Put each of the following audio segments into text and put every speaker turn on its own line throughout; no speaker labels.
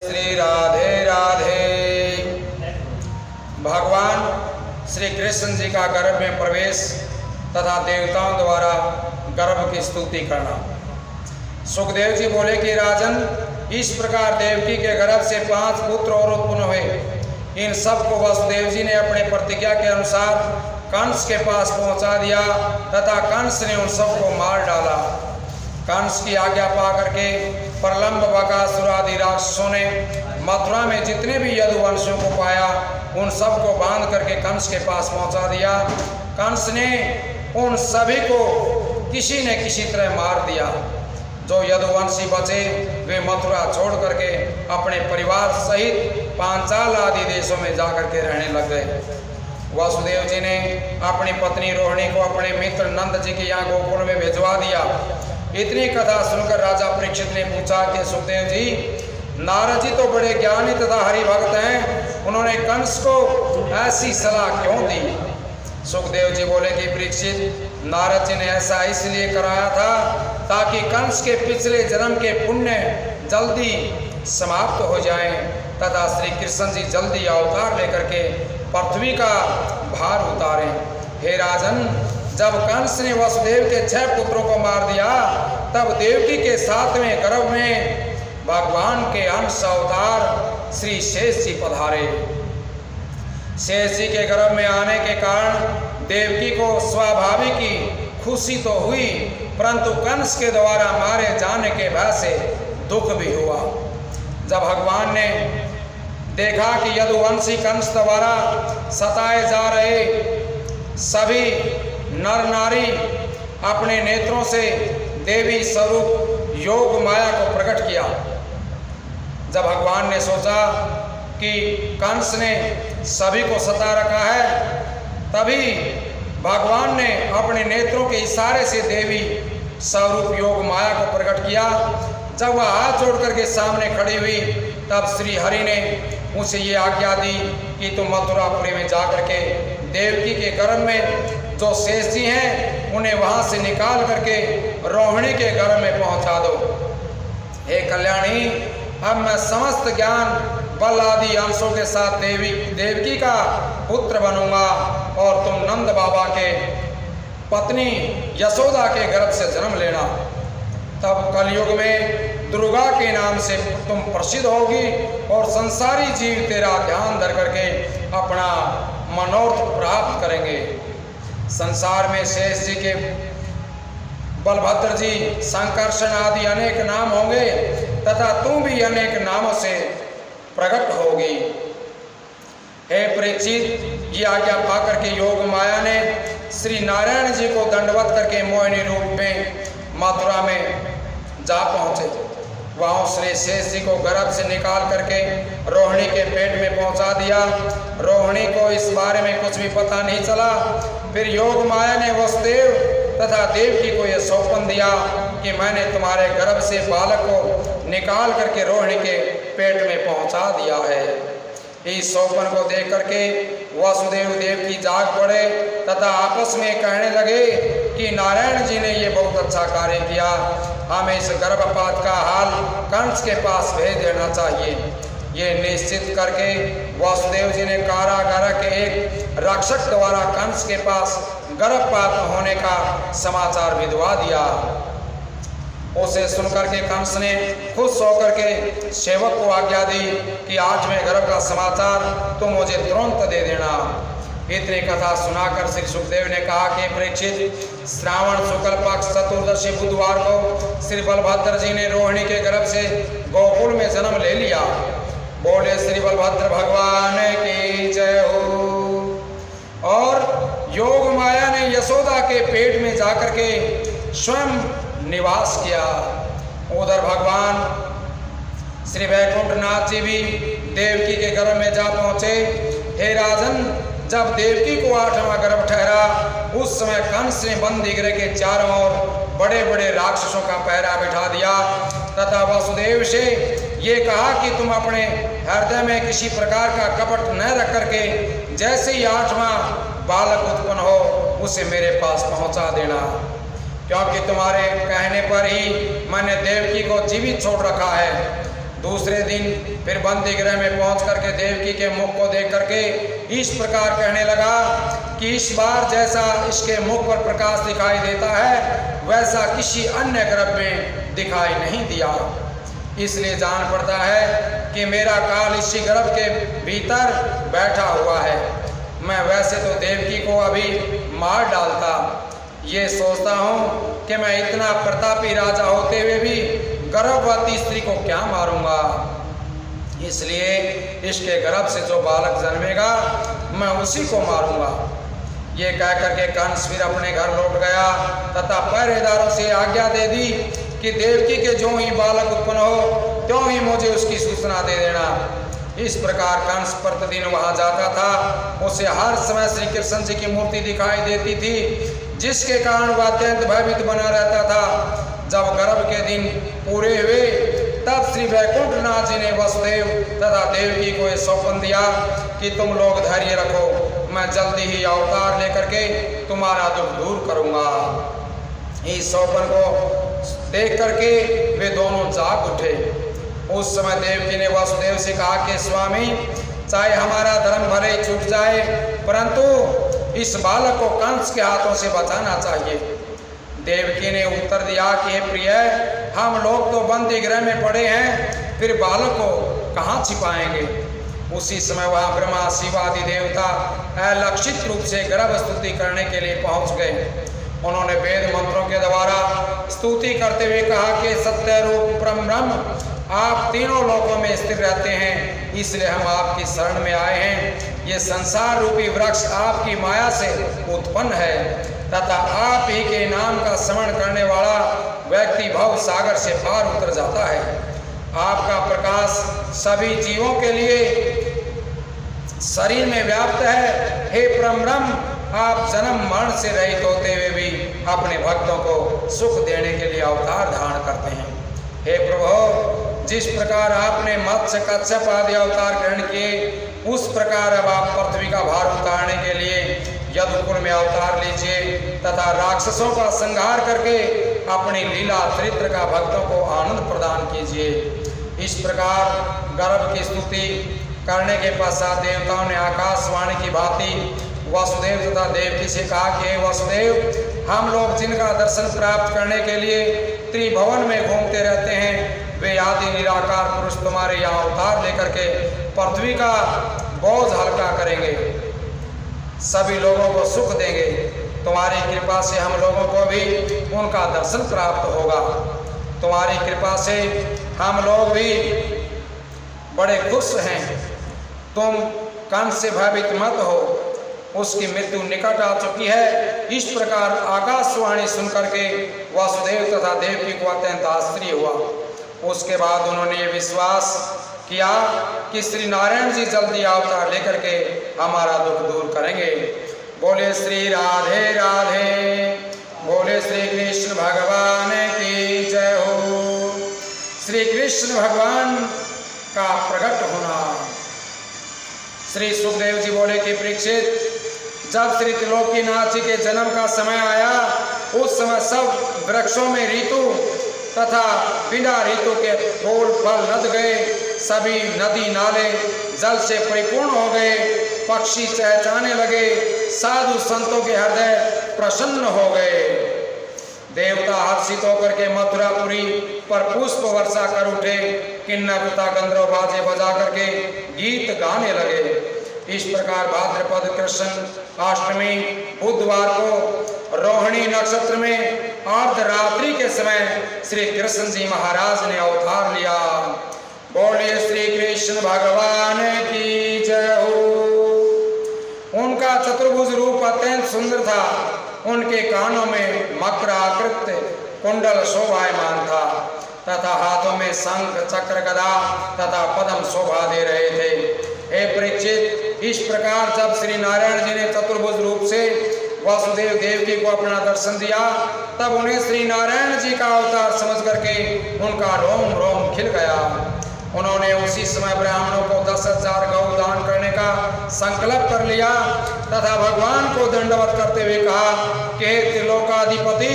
श्री राधे राधे। भगवान श्री कृष्ण जी का गर्भ में प्रवेश तथा देवताओं द्वारा गर्भ की स्तुति करना। सुखदेव जी बोले कि राजन, इस प्रकार देवकी के गर्भ से 5 पुत्र और उत्पन्न हुए। इन सब को वसुदेव जी ने अपने प्रतिज्ञा के अनुसार कंस के पास पहुंचा दिया तथा कंस ने उन सबको मार डाला। कंस की आज्ञा पा करके प्रलंब, बकासुर आदि राक्षसों ने मथुरा में जितने भी यदुवंशियों को पाया उन सबको बांध करके कंस के पास पहुंचा दिया। कंस ने उन सभी को किसी न किसी तरह मार दिया। जो यदुवंशी बचे वे मथुरा छोड़ करके अपने परिवार सहित पांचाल आदि देशों में जाकर के रहने लग गए। वासुदेव जी ने अपनी पत्नी रोहिणी को अपने मित्र नंद जी के यहाँ गोकुल में भिजवा दिया। इतनी कथा सुनकर राजा परीक्षित ने पूछा कि सुखदेव जी, नारद जी तो बड़े ज्ञानी तथा हरि भक्त हैं, उन्होंने कंस को ऐसी सलाह क्यों दी? सुखदेव जी बोले कि परीक्षित, नारद जी ने ऐसा इसलिए कराया था ताकि कंस के पिछले जन्म के पुण्य जल्दी समाप्त हो जाएं तथा श्री कृष्ण जी जल्दी अवतार लेकर के पृथ्वी का भार उतारें। हे राजन, जब कंस ने वसुदेव के 6 पुत्रों को मार दिया तब देवकी के 7वें गर्भ में भगवान के अंश अवतार श्री शेष जी पधारे। शेष जी के गर्भ में आने के कारण देवकी को स्वाभाविक ही खुशी तो हुई, परंतु कंस के द्वारा मारे जाने के भय से दुख भी हुआ। जब भगवान ने देखा कि यदुवंशी कंस द्वारा सताए जा रहे सभी नर नारी अपने नेत्रों से देवी स्वरूप योग माया को प्रकट किया। जब भगवान ने सोचा कि कंस ने सभी को सता रखा है, तभी भगवान ने अपने नेत्रों के इशारे से देवी स्वरूप योग माया को प्रकट किया। जब वह हाथ जोड़ करके सामने खड़ी हुई तब श्री हरि ने उसे ये आज्ञा दी कि तुम मथुरापुरी में जाकर के देवकी के गर्भ में जो शेष जी हैं उन्हें वहां से निकाल करके रोहिणी के गर्भ में पहुंचा दो। हे कल्याणी, अब मैं समस्त ज्ञान बल आदि अंशों के साथ देवकी का पुत्र बनूंगा और तुम नंद बाबा के पत्नी यशोदा के गर्भ से जन्म लेना। तब कलयुग में दुर्गा के नाम से तुम प्रसिद्ध होगी और संसारी जीव तेरा ध्यान धर करके अपना मनोरथ प्राप्त करेंगे। संसार में शेष जी के बलभद्र जी, संकर्षण आदि अनेक नाम होंगे तथा तुम भी अनेक नामों से प्रकट होगी। हे परीक्षित, ये आज्ञा पाकर के योग माया ने श्री नारायण जी को दंडवत करके मोहिनी रूप में मथुरा में जा पहुंचे। वहाँ श्री शेष जी को गर्भ से निकाल करके रोहिणी के पेट में पहुंचा दिया। रोहिणी को इस बारे में कुछ भी पता नहीं चला। फिर योग माया ने वसुदेव तथा देवकी को यह सौंपन दिया कि मैंने तुम्हारे गर्भ से बालक को निकाल करके रोहिणी के पेट में पहुंचा दिया है। इस सौंपन को देख करके वसुदेव देवकी जाग पड़े तथा आपस में कहने लगे कि नारायण जी ने ये बहुत अच्छा कार्य किया, हमें इस गर्भपात का हाल कंस के पास भेज देना चाहिए। ये निश्चित करके वासुदेव जी ने कारागार के एक रक्षक द्वारा कंस के पास गर्भपात होने का समाचार भिजवा दिया। उसे सुनकर के कंस ने खुश होकर के सेवक को आज्ञा दी कि 8वें गर्भ का समाचार तुम मुझे तुरंत दे देना। इतनी कथा सुनाकर श्री सुखदेव ने कहा कि परीक्षित, श्रावण शुक्ल पक्ष चतुर्दशी बुधवार को श्री बलभद्र जी ने रोहिणी के गर्भ से गोकुल में जन्म ले लिया। बोले श्री बलभद्र भगवान की जय हो। और योग माया ने यशोदा के पेट में जाकर के स्वयं निवास किया। उधर भगवान श्री वैकुंठनाथ जी भी देवकी के गर्भ में जा पहुंचे। हे राजन, जब देवकी को 8वां गर्भ ठहरा उस समय कंस ने बंदी गृह के चारों ओर बड़े बड़े राक्षसों का पहरा बिठा दिया तथा वसुदेव से ये कहा कि तुम अपने हृदय में किसी प्रकार का कपट न रख करके जैसे ही 8वां बालक उत्पन्न हो उसे मेरे पास पहुंचा देना, क्योंकि तुम्हारे कहने पर ही मैंने देवकी को जीवित छोड़ रखा है। दूसरे दिन फिर बंदी गृह में पहुंच करके देवकी के मुख को देख करके इस प्रकार कहने लगा कि इस बार जैसा इसके मुख पर प्रकाश दिखाई देता है वैसा किसी अन्य गर्भ में दिखाई नहीं दिया। इसलिए जान पड़ता है कि मेरा काल इसी गर्भ के भीतर बैठा हुआ है। मैं वैसे तो देवकी को अभी मार डालता, ये सोचता हूँ कि मैं इतना प्रतापी राजा होते हुए भी गर्भवती स्त्री को क्या मारूंगा, इसलिए इसके गर्भ से जो बालक जन्मेगा मैं उसी को मारूंगा। ये कह करके कंस फिर अपने घर लौट गया तथा पहरेदारों से आज्ञा दे दी कि देवकी के जो ही बालक उत्पन्न हो त्यों ही मुझे उसकी सूचना दे देना। इस प्रकार कंस प्रतिदिन वहां जाता था। उसे हर समय श्री कृष्ण जी की मूर्ति दिखाई देती थी, जिसके कारण वह अत्यंत भयभीत बना रहता था। जब गर्भ के दिन पूरे हुए तब श्री वैकुंठनाथ जी ने वसुदेव तथा देवकी को यह सौंपन दिया कि तुम लोग धैर्य रखो, मैं जल्दी ही अवतार लेकर के तुम्हारा दुख दूर करूंगा। इस सौंपन को देख करके वे दोनों जाग उठे। उस समय देवकी ने वसुदेव से कहा कि स्वामी, चाहे हमारा धर्म भले ही छूट जाए परंतु इस बालक को कंस के हाथों से बचाना चाहिए। देवकी ने उत्तर दिया कि हे प्रिय, हम लोग तो बंदी गृह में पड़े हैं, फिर बालक को कहाँ छिपाएंगे। उसी समय वहाँ ब्रह्मा शिव आदि देवता अलक्षित रूप से गर्भ स्तुति करने के लिए पहुँच गए। उन्होंने वेद मंत्रों के द्वारा स्तुति करते हुए कहा कि सत्य रूप परम ब्रह्म, आप तीनों लोकों में स्थिर रहते हैं, इसलिए हम आपकी शरण में आए हैं। ये संसार रूपी वृक्ष आपकी माया से उत्पन्न है तथा आप ही के नाम का स्मरण करने वाला व्यक्ति भव सागर से पार उतर जाता है। आपका प्रकाश सभी जीवों के लिए शरीर में व्याप्त है। हे परम ब्रह्म, आप जन्म मरण से रहित होते हुए भी अपने भक्तों को सुख देने के लिए अवतार धारण करते हैं। हे प्रभु, जिस प्रकार आपने मत्स्य कच्छप आदि अवतार ग्रहण किए, उस प्रकार अब आप पृथ्वी का भार उतारने के लिए यदुकुल में अवतार लीजिए तथा राक्षसों का संहार करके अपनी लीला चरित्र का भक्तों को आनंद प्रदान कीजिए। इस प्रकार गर्भ की स्तुति करने के पश्चात देवताओं ने आकाशवाणी की भांति वसुदेव तथा देवकी से कहा कि वसुदेव, हम लोग जिनका दर्शन प्राप्त करने के लिए त्रिभुवन में घूमते रहते हैं, वे आदि निराकार पुरुष तुम्हारे यहाँ अवतार लेकर के पृथ्वी का बोझ हल्का करेंगे, सभी लोगों को सुख देंगे। तुम्हारी कृपा से हम लोगों को भी उनका दर्शन प्राप्त होगा। तुम्हारी कृपा से हम लोग भी बड़े खुश हैं। तुम कंस से भयभीत मत हो, उसकी मृत्यु निकट आ चुकी है। इस प्रकार आकाशवाणी सुनकर के वासुदेव तथा देवकी को अत्यंत आश्चर्य हुआ। उसके बाद उन्होंने ये विश्वास किया कि श्री नारायण जी जल्दी अवतार लेकर के हमारा दुख दूर करेंगे। बोले श्री राधे राधे, बोले श्री कृष्ण भगवान की जय हो। श्री कृष्ण भगवान का प्रकट होना। श्री सुखदेव जी बोले कि परीक्षित, जब श्री त्रिलोकीनाथ जी के जन्म का समय आया, उस समय सब वृक्षों में ऋतु तथा बिना ऋतु के फूल फल लद गए, सभी नदी नाले जल से परिपूर्ण हो गए, पक्षी चहचहाने लगे, साधु संतों के हृदय प्रसन्न हो गए। देवता हर्षित होकर के मथुरापुरी पर पुष्प वर्षा कर उठे, किन्नर तथा गंधर्व बाजे बजा करके गीत गाने लगे। इस प्रकार भाद्रपद कृष्ण अष्टमी बुधवार को रोहिणी नक्षत्र में अर्धरात्रि के समय श्री कृष्ण जी महाराज ने अवतार लिया। बोलिए श्री कृष्ण भगवान की जय हो। उनका चतुर्भुज रूप अत्यंत सुंदर था। उनके कानों में मकर आकृत कुंडल शोभायमान था तथा हाथों में शंख चक्र गदा तथा पद्म शोभा दे रहे थे। हे परीक्षित, इस प्रकार जब श्री नारायण जी ने चतुर्भुज रूप से वासुदेव देवकी को अपना दर्शन दिया, तब उन्हें श्री नारायण जी का अवतार समझ करके उनका रोम रोम खिल गया। उन्होंने उसी समय ब्राह्मणों को 10,000 गौ दान करने का संकल्प कर लिया तथा भगवान को दंडवत करते हुए कहा कि हे त्रिलोकाधिपति,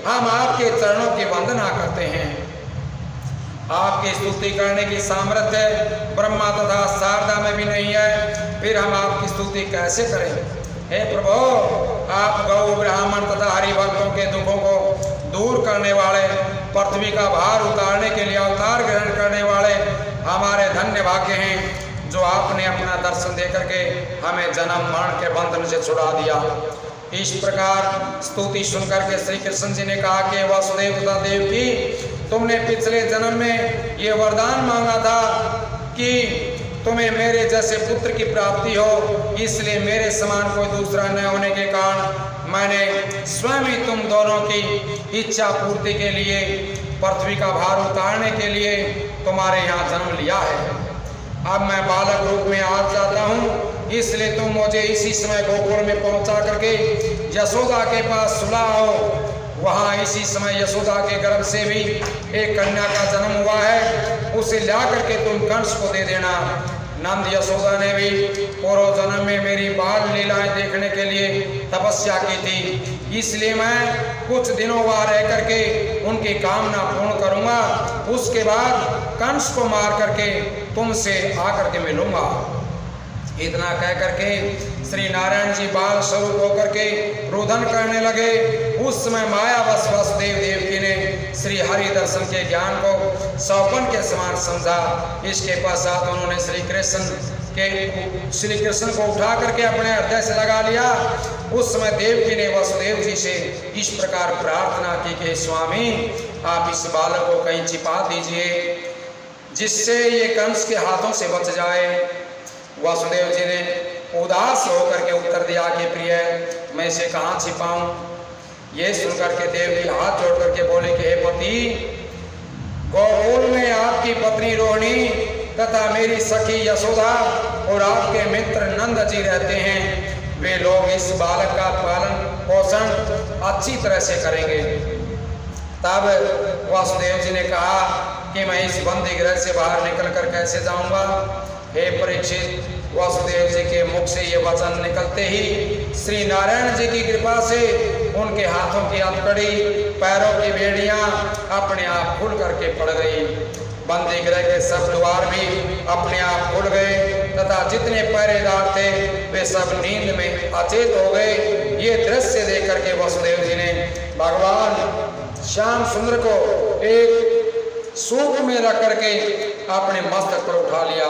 हम आपके चरणों की वंदना करते हैं। आपकी स्तुति करने की सामर्थ्य ब्रह्मा तथा शारदा में भी नहीं है, फिर हम आपकी स्तुति कैसे करें। हे प्रभु, आप गौ ब्राह्मण तथा हरिभक्तों के दुखों को दूर करने वाले, पृथ्वी का भार उतारने के लिए अवतार ग्रहण करने वाले हमारे धन्य भाग्य हैं, जो आपने अपना दर्शन दे करके हमें जन्म मरण के बंधन से छुड़ा दिया। इस प्रकार स्तुति सुनकर के श्री कृष्ण जी ने कहा कि वासुदेव तथा देवकी, तुमने पिछले जन्म में ये वरदान मांगा था कि तुम्हें मेरे जैसे पुत्र की प्राप्ति हो, इसलिए मेरे समान कोई दूसरा न होने के कारण मैंने स्वयं ही तुम दोनों की इच्छा पूर्ति के लिए, पृथ्वी का भार उतारने के लिए तुम्हारे यहाँ जन्म लिया है। अब मैं बालक रूप में आ जाता हूँ, इसलिए तुम मुझे इसी समय गोकुल में पहुँचा करके यशोदा के पास सुलाओ। वहाँ इसी समय यशोदा के गर्भ से भी एक कन्या का जन्म हुआ है, उसे ला करके तुम कंस को दे देना। नंद यशोदा ने भी पूर्व जन्म में मेरी बाल लीलाएं देखने के लिए तपस्या की थी, इसलिए मैं कुछ दिनों वहाँ रह करके उनकी कामना पूर्ण करूँगा। उसके बाद कंस को मार करके तुमसे आकर के मिलूँगा। इतना कह करके श्री नारायण जी बाल स्वरूप होकर के रुदन करने लगे। उस समय मायावश वासुदेव देवकी ने श्री हरि दर्शन के ज्ञान को सौपन के समान समझा। इसके पश्चात उन्होंने श्री कृष्ण को उठा करके अपने हृदय से लगा लिया। उस समय देवकी ने वासुदेव जी से इस प्रकार प्रार्थना की कि स्वामी, आप इस बालक को कहीं छिपा दीजिए जिससे ये कंस के हाथों से बच जाए। वासुदेव जी ने उदास होकर के उत्तर दिया कि प्रिय, मैं इसे कहाँ छिपाऊं। ये सुनकर के देवकी हाथ जोड़ करके बोले कि हे पति, गोकुल में आपकी पत्नी रोहिणी तथा मेरी सखी यशोदा और आपके मित्र नंद जी रहते हैं। वे लोग इस बालक का पालन पोषण अच्छी तरह से करेंगे। तब वासुदेव जी ने कहा कि मैं इस बंदी गृह से बाहर निकल कर कैसे जाऊंगा। हे परीक्षित, वासुदेव जी के मुख से ये वचन निकलते ही श्री नारायण जी की कृपा से उनके हाथों की हथकड़ी, पैरों की बेड़ियां अपने आप खुल करके पड़ गई। बंदी गृह के सब द्वार भी अपने आप खुल गए तथा जितने पहरेदार थे वे सब नींद में अचेत हो गए। ये दृश्य देख करके वासुदेव जी ने भगवान श्याम सुंदर को एक सूप में रख करके अपने मस्तक पर उठा लिया।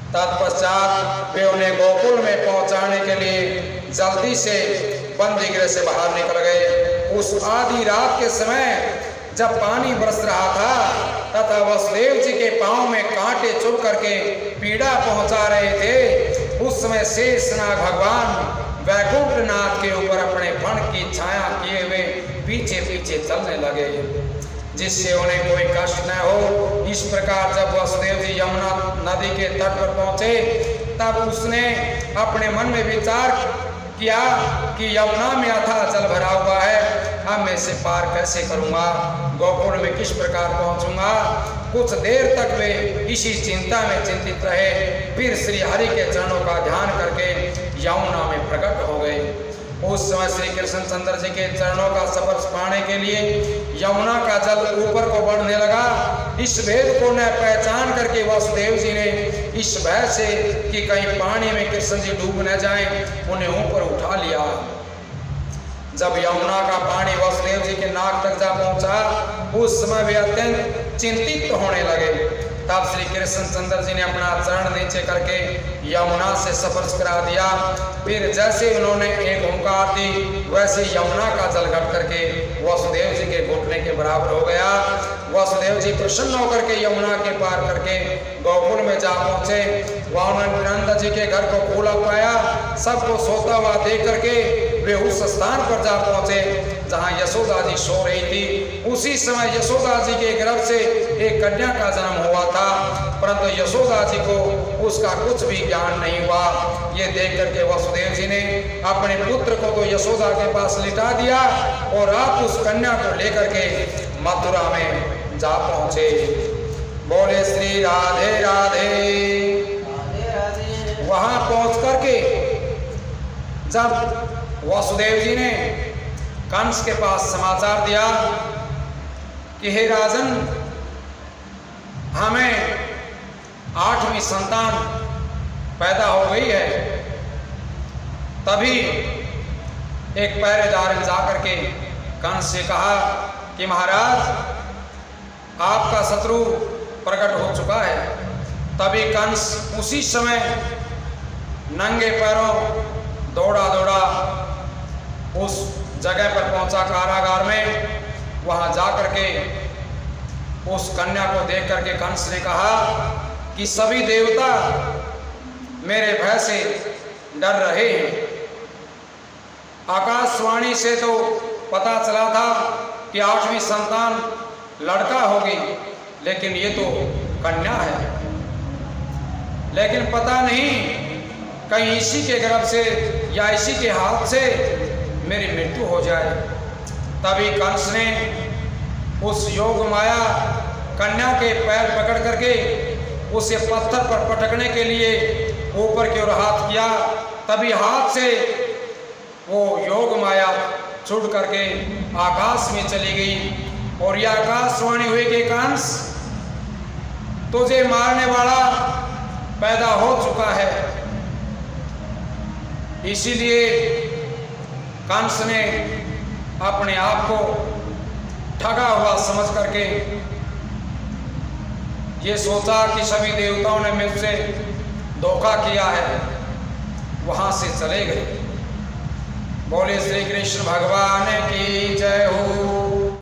तत्पश्चात वे उन्हें गोकुल में पहुंचाने के लिए जल्दी से बंदी गृह से बाहर निकल गए। उस आधी रात के समय जब पानी बरस रहा था तथा वासुदेव जी के पांव में कांटे चुभ करके पीड़ा पहुंचा रहे थे, उस समय शेषनाग भगवान वैकुंठनाथ के ऊपर अपने फण की छाया किए हुए पीछे पीछे चलने लगे, जिससे उन्हें कोई कष्ट न हो। इस प्रकार जब वासुदेव जी यमुना नदी के तट पर पहुंचे, तब उसने अपने मन में विचार किया कि यमुना में अथाह जल भरा हुआ है, अब मैं इसे पार कैसे करूंगा, गोकुल में किस प्रकार पहुंचूंगा। कुछ देर तक वे इसी चिंता में चिंतित रहे। फिर श्री हरि के चरणों का ध्यान करके यमुना में प्रकट हो गए। उस समय श्री कृष्ण चंद्र जी के चरणों का स्पर्श पाने के लिए यमुना का जल ऊपर को बढ़ने लगा। इस भेद को न पहचान करके वासुदेव जी ने इस भय से कि कहीं पानी में कृष्ण जी डूब न जाएं, उन्हें ऊपर उठा लिया। जब यमुना का पानी वासुदेव जी के नाक तक जा पहुंचा, उस समय वे अत्यंत चिंतित होने लगे। तब श्री कृष्ण चंद्र जी ने अपना चरण नीचे करके यमुना से स्पर्श करा दिया। फिर जैसे उन्होंने एक ओंकार दी, वैसे यमुना का जल घट करके वासुदेव जी के घुटने के बराबर हो गया। वासुदेव जी प्रसन्न होकर के यमुना के पार करके गोकुल में जा पहुंचे। वहां नंद जी के घर को खुला पाया। सबको सोता हुआ देख करके वे उस स्थान पर जा पहुंचे जहां यशोदा जी सो रही थी। उसी समय यशोदा जी के गर्भ से एक कन्या का जन्म हुआ था, परंतु यशोदा जी को उसका कुछ भी ज्ञान नहीं हुआ। ये देख करके वासुदेव जी ने अपने पुत्र को तो यशोदा के पास लिटा दिया और आप उस कन्या को लेकर के मथुरा में जा पहुंचे। बोले श्री राधे राधे। वहां पहुंच करके जब वासुदेव जी ने कंस के पास समाचार दिया कि हे राजन, हमें 8वीं संतान पैदा हो गई है। तभी एक पहरेदार ने जाकर के कंस से कहा कि महाराज, आपका शत्रु प्रकट हो चुका है। तभी कंस उसी समय नंगे पैरों दौड़ा दौड़ा उस जगह पर पहुंचा कारागार में। वहां जाकर के उस कन्या को देख करके कंस ने कहा कि सभी देवता मेरे भय से डर रहे हैं। आकाशवाणी से तो पता चला था कि 8वीं संतान लड़का होगी, लेकिन ये तो कन्या है। लेकिन पता नहीं कहीं इसी के गर्भ से या इसी के हाथ से मेरी मृत्यु हो जाए। तभी कंस ने उस योग माया कन्या के पैर पकड़ करके उसे पत्थर पर पटकने के लिए ऊपर की ओर हाथ किया। तभी हाथ से वो योग माया छूट करके आकाश में चली गई और यह आकाशवाणी हुई कि कंस, तुझे मारने वाला पैदा हो चुका है। इसीलिए कंस ने अपने आप को ठगा हुआ समझ करके ये सोचा कि सभी देवताओं ने मुझसे धोखा किया है, वहां से चले गए। बोले श्री कृष्ण भगवान की जय हो।